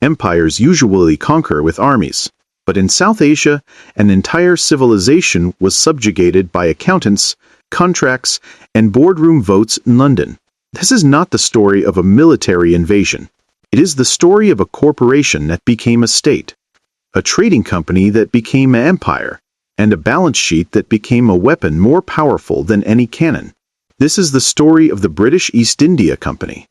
Empires usually conquer with armies, but in South Asia, an entire civilization was subjugated by accountants, contracts, and boardroom votes in London. This is not the story of a military invasion. It is the story of a corporation that became a state, a trading company that became an empire, and a balance sheet that became a weapon more powerful than any cannon. This is the story of the British East India Company,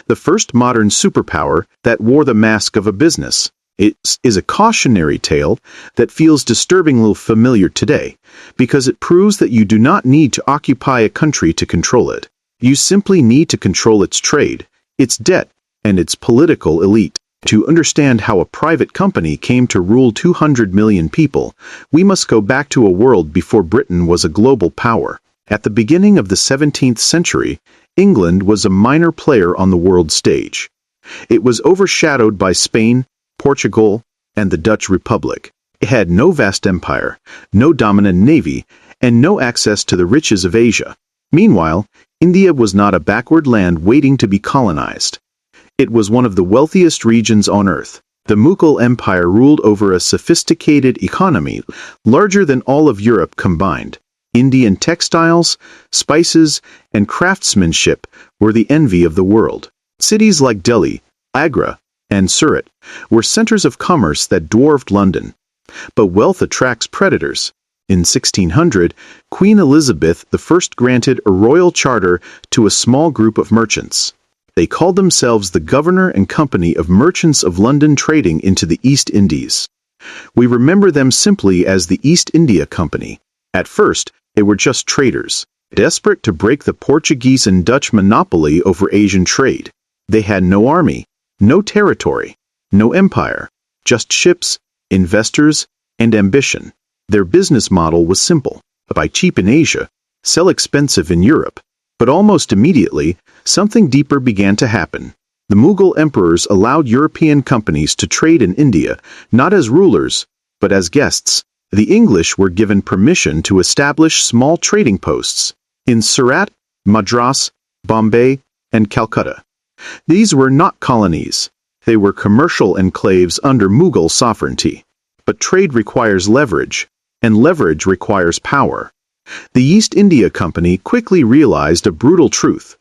the first modern superpower that wore the mask of a business. It is a cautionary tale that feels disturbingly familiar today, because it proves that you do not need to occupy a country to control it. You simply need to control its trade, its debt, and its political elite. To understand how a private company came to rule 200 million people, we must go back to a world before Britain was a global power. At the beginning of the 17th century, England was a minor player on the world stage. It was overshadowed by Spain, Portugal, and the Dutch Republic. It had no vast empire, no dominant navy, and no access to the riches of Asia. Meanwhile, India was not a backward land waiting to be colonized. It was one of the wealthiest regions on earth. The Mughal Empire ruled over a sophisticated economy larger than all of Europe combined. Indian textiles, spices, and craftsmanship were the envy of the world. Cities like Delhi, Agra, and Surat were centers of commerce that dwarfed London. But wealth attracts predators. In 1600, Queen Elizabeth I granted a royal charter to a small group of merchants. They called themselves the Governor and Company of Merchants of London trading into the East Indies. We remember them simply as the East India Company. At first, they were just traders, desperate to break the Portuguese and Dutch monopoly over Asian trade. They had no army, no territory, no empire, just ships, investors, and ambition. Their business model was simple: buy cheap in Asia, sell expensive in Europe. But almost immediately, something deeper began to happen. The Mughal emperors allowed European companies to trade in India, not as rulers, but as guests. The English were given permission to establish small trading posts in Surat, Madras, Bombay, and Calcutta. These were not colonies. They were commercial enclaves under Mughal sovereignty. But trade requires leverage, and leverage requires power. The East India Company quickly realized a brutal truth.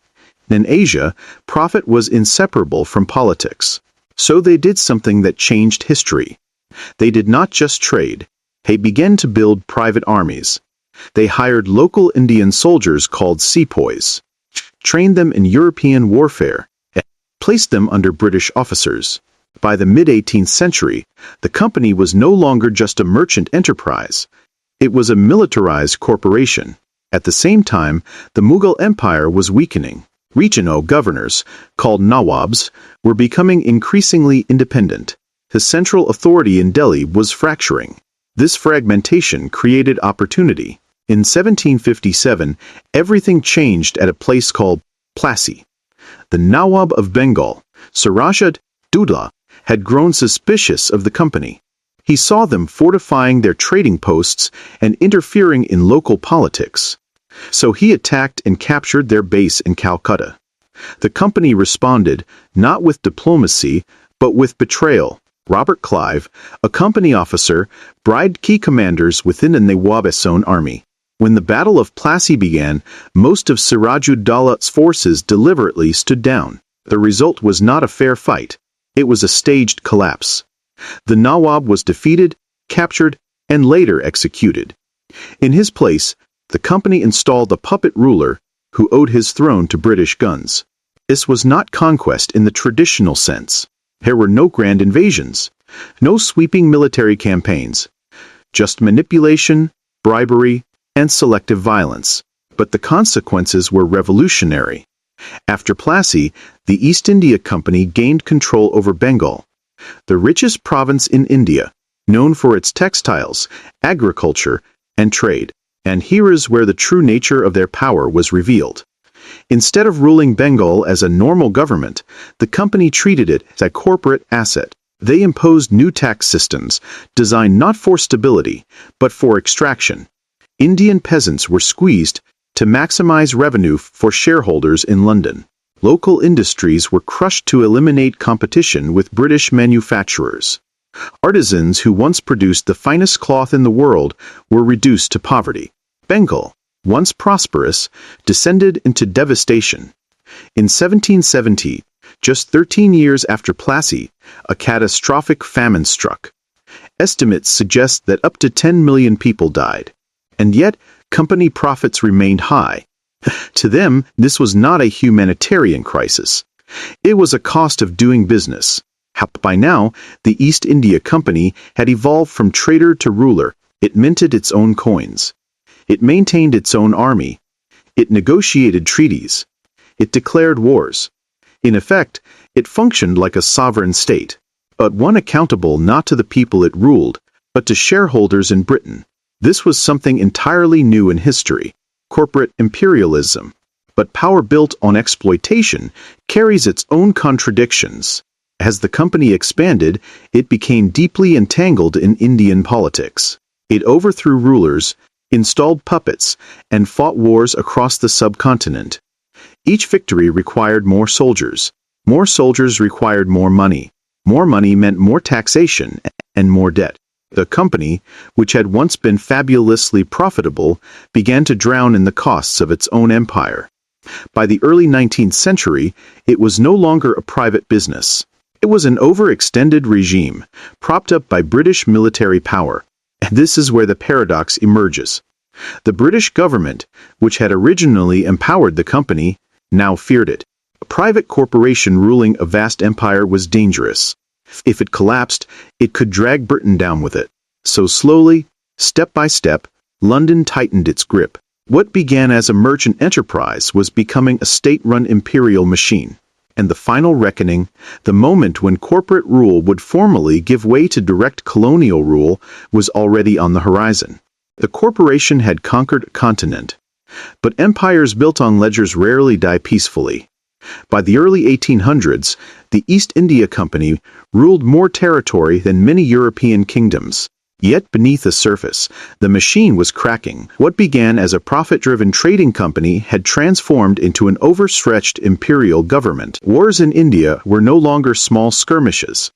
In Asia, profit was inseparable from politics. So they did something that changed history. They did not just trade. They began to build private armies. They hired local Indian soldiers called sepoys, trained them in European warfare, and placed them under British officers. By the mid-18th century, the company was no longer just a merchant enterprise. It was a militarized corporation. At the same time, the Mughal Empire was weakening. Regional governors, called nawabs, were becoming increasingly independent. The central authority in Delhi was fracturing. This fragmentation created opportunity. In 1757, everything changed at a place called Plassey. The Nawab of Bengal, Surajud Dowla, had grown suspicious of the company. He saw them fortifying their trading posts and interfering in local politics. So he attacked and captured their base in Calcutta. The company responded, not with diplomacy, but with betrayal. Robert Clive, a company officer, bribed key commanders within the Nawab's own army. When the Battle of Plassey began, most of Surajud Dowla's forces deliberately stood down. The result was not a fair fight. It was a staged collapse. The Nawab was defeated, captured, and later executed. In his place, the company installed a puppet ruler who owed his throne to British guns. This was not conquest in the traditional sense. There were no grand invasions, no sweeping military campaigns, just manipulation, bribery, and selective violence. But the consequences were revolutionary. After Plassey, the East India Company gained control over Bengal, the richest province in India, known for its textiles, agriculture, and trade. And here is where the true nature of their power was revealed. Instead of ruling Bengal as a normal government, the company treated it as a corporate asset. They imposed new tax systems, designed not for stability, but for extraction. Indian peasants were squeezed to maximize revenue for shareholders in London. Local industries were crushed to eliminate competition with British manufacturers. Artisans who once produced the finest cloth in the world were reduced to poverty. Bengal, once prosperous, descended into devastation. In 1770, just 13 years after Plassey, a catastrophic famine struck. Estimates suggest that up to 10 million people died. And yet, company profits remained high. To them, this was not a humanitarian crisis. It was a cost of doing business. By now, the East India Company had evolved from trader to ruler. It minted its own coins. It maintained its own army. It negotiated treaties. It declared wars. In effect, it functioned like a sovereign state, but one accountable not to the people it ruled, but to shareholders in Britain. This was something entirely new in history. Corporate imperialism. But power built on exploitation carries its own contradictions. As the company expanded, it became deeply entangled in Indian politics. It overthrew rulers, installed puppets, and fought wars across the subcontinent. Each victory required more soldiers. More soldiers required more money. More money meant more taxation and more debt. The company, which had once been fabulously profitable, began to drown in the costs of its own empire. By the early 19th century, it was no longer a private business. It was an overextended regime, propped up by British military power. And this is where the paradox emerges. The British government, which had originally empowered the company, now feared it. A private corporation ruling a vast empire was dangerous. If it collapsed, it could drag Britain down with it. So slowly, step by step, London tightened its grip. What began as a merchant enterprise was becoming a state-run imperial machine. And the final reckoning, the moment when corporate rule would formally give way to direct colonial rule, was already on the horizon. The corporation had conquered a continent. But empires built on ledgers rarely die peacefully. By the early 1800s, the East India Company ruled more territory than many European kingdoms. Yet beneath the surface, the machine was cracking. What began as a profit-driven trading company had transformed into an overstretched imperial government. Wars in India were no longer small skirmishes.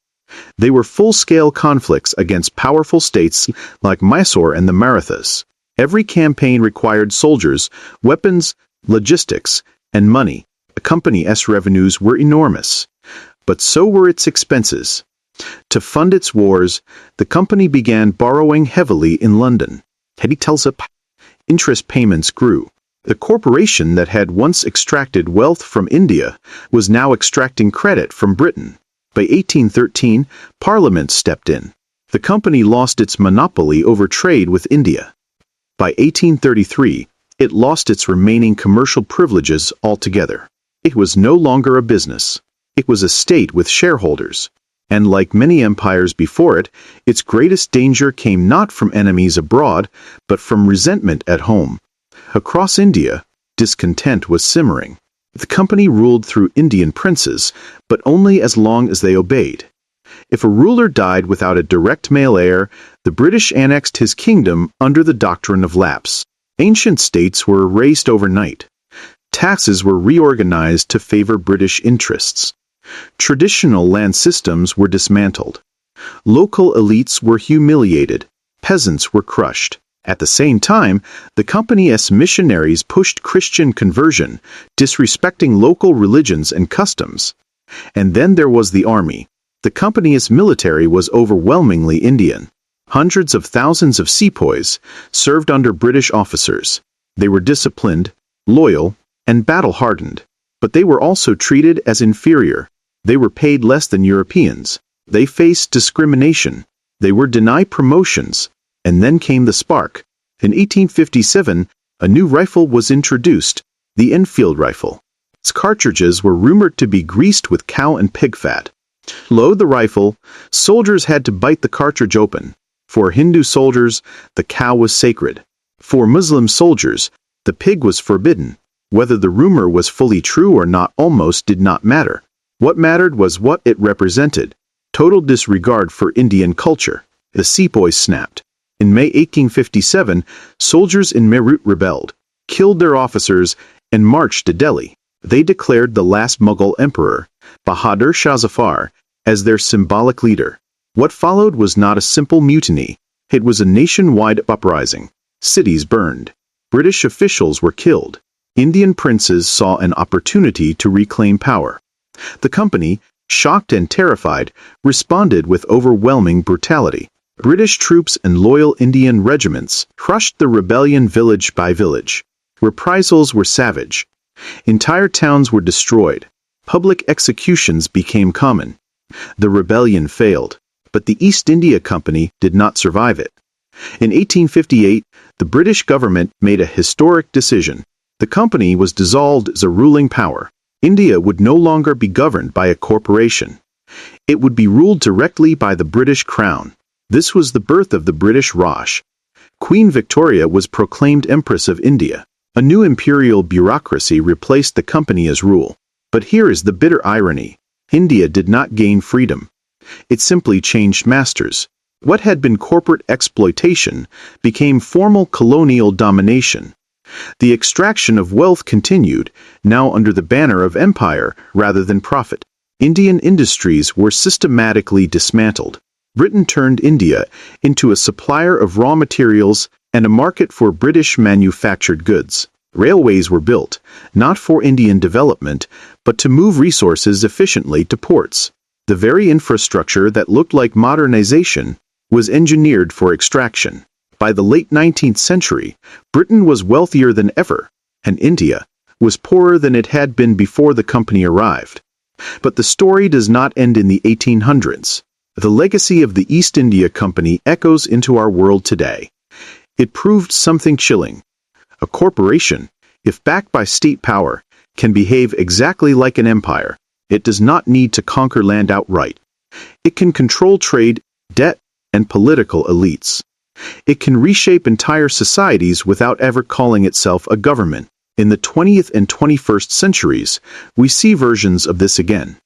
They were full-scale conflicts against powerful states like Mysore and the Marathas. Every campaign required soldiers, weapons, logistics, and money. The company's revenues were enormous, but so were its expenses. To fund its wars, the company began borrowing heavily in London. Teddy tells us interest payments grew. The corporation that had once extracted wealth from India was now extracting credit from Britain. By 1813, Parliament stepped in. The company lost its monopoly over trade with India. By 1833, it lost its remaining commercial privileges altogether. It was no longer a business. It was a state with shareholders. And like many empires before it, its greatest danger came not from enemies abroad, but from resentment at home. Across India, discontent was simmering. The company ruled through Indian princes, but only as long as they obeyed. If a ruler died without a direct male heir, the British annexed his kingdom under the doctrine of lapse. Ancient states were erased overnight. Taxes were reorganized to favor British interests. Traditional land systems were dismantled. Local elites were humiliated. Peasants were crushed. At the same time, the company's missionaries pushed Christian conversion, disrespecting local religions and customs. And then there was the army. The company's military was overwhelmingly Indian. Hundreds of thousands of sepoys served under British officers. They were disciplined, loyal, and battle-hardened. But they were also treated as inferior. They were paid less than Europeans. They faced discrimination. They were denied promotions. And then came the spark. In 1857, a new rifle was introduced, the Enfield rifle. Its cartridges were rumored to be greased with cow and pig fat. To load the rifle, soldiers had to bite the cartridge open. For Hindu soldiers, the cow was sacred. For Muslim soldiers, the pig was forbidden. Whether the rumor was fully true or not almost did not matter. What mattered was what it represented. Total disregard for Indian culture. The sepoys snapped. In May 1857, soldiers in Meerut rebelled, killed their officers, and marched to Delhi. They declared the last Mughal emperor, Bahadur Shah Zafar, as their symbolic leader. What followed was not a simple mutiny. It was a nationwide uprising. Cities burned. British officials were killed. Indian princes saw an opportunity to reclaim power. The company, shocked and terrified, responded with overwhelming brutality. British troops and loyal Indian regiments crushed the rebellion village by village. Reprisals were savage. Entire towns were destroyed. Public executions became common. The rebellion failed, but the East India Company did not survive it. In 1858, the British government made a historic decision. The company was dissolved as a ruling power. India would no longer be governed by a corporation. It would be ruled directly by the British Crown. This was the birth of the British Raj. Queen Victoria was proclaimed Empress of India. A new imperial bureaucracy replaced the company as rule. But here is the bitter irony. India did not gain freedom. It simply changed masters. What had been corporate exploitation became formal colonial domination. The extraction of wealth continued, now under the banner of empire rather than profit. Indian industries were systematically dismantled. Britain turned India into a supplier of raw materials and a market for British manufactured goods. Railways were built, not for Indian development, but to move resources efficiently to ports. The very infrastructure that looked like modernization was engineered for extraction. By the late 19th century, Britain was wealthier than ever, and India was poorer than it had been before the company arrived. But the story does not end in the 1800s. The legacy of the East India Company echoes into our world today. It proved something chilling. A corporation, if backed by state power, can behave exactly like an empire. It does not need to conquer land outright. It can control trade, debt, and political elites. It can reshape entire societies without ever calling itself a government. In the 20th and 21st centuries, we see versions of this again.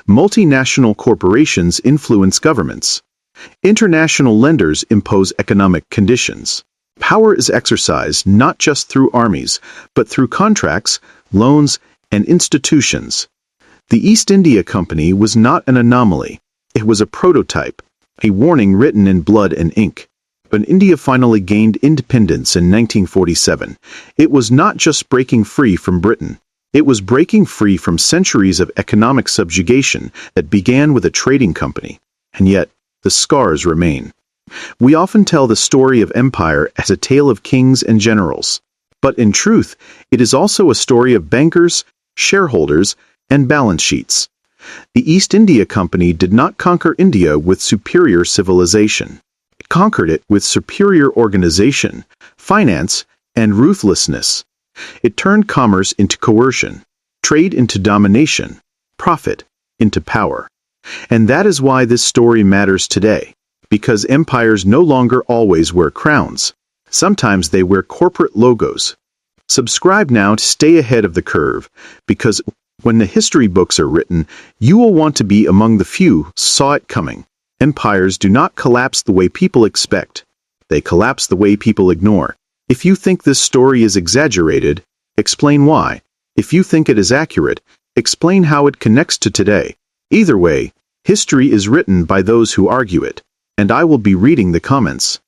Multinational corporations influence governments. International lenders impose economic conditions. Power is exercised not just through armies, but through contracts, loans, and institutions. The East India Company was not an anomaly. It was a prototype, a warning written in blood and ink. When India finally gained independence in 1947, it was not just breaking free from Britain. It was breaking free from centuries of economic subjugation that began with a trading company. And yet, the scars remain. We often tell the story of empire as a tale of kings and generals. But in truth, it is also a story of bankers, shareholders, and balance sheets. The East India Company did not conquer India with superior civilization. It conquered it with superior organization, finance, and ruthlessness. It turned commerce into coercion, trade into domination, profit into power. And that is why this story matters today, because empires no longer always wear crowns. Sometimes they wear corporate logos. Subscribe now to stay ahead of the curve, because when the history books are written, you will want to be among the few who saw it coming. Empires do not collapse the way people expect. They collapse the way people ignore. If you think this story is exaggerated, explain why. If you think it is accurate, explain how it connects to today. Either way, history is written by those who argue it, and I will be reading the comments.